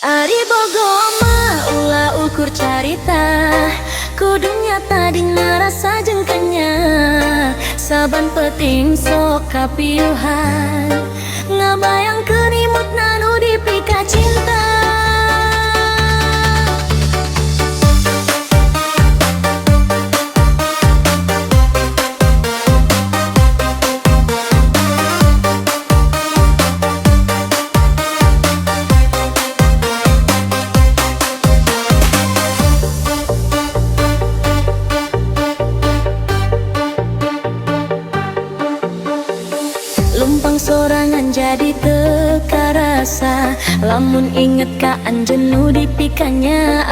Ari bogoma ulah ukur carita kudunya tadi ngarasa jengkanya saban peting sok kapiuhan ngabayang kerimut nanu dipika cinta. Lumpang sorangan jadi teka rasa lamun inget ka anjeun nu dipikanya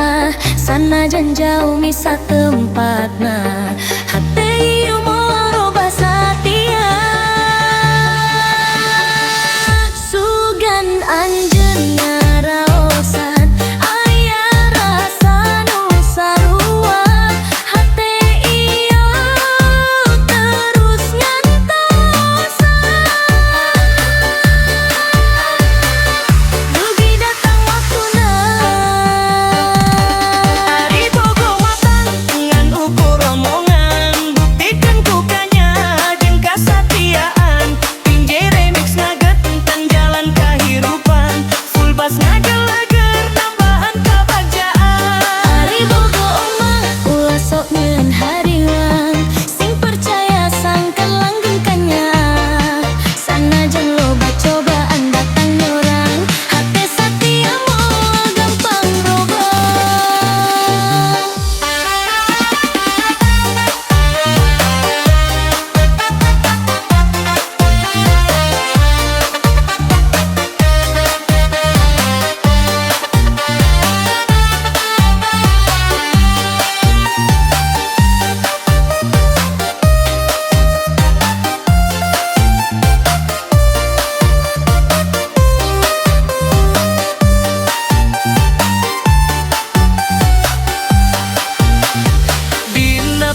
sanajan jauh misah tempatna hate ieu moal robah satia sugan anjeun ngaraosan aya rasa nu sarua hate ieu terus ngantosan.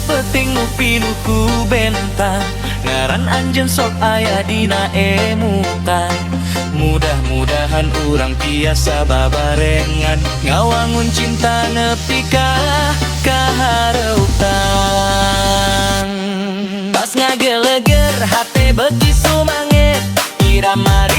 Peting pinuku bentang ngaran anjeun sok aya dina emutan mudah-mudahan urang tiasa babarengan ngawangun cinta nepi ka kahareutan pas ngageleger hate beuki sumanget irama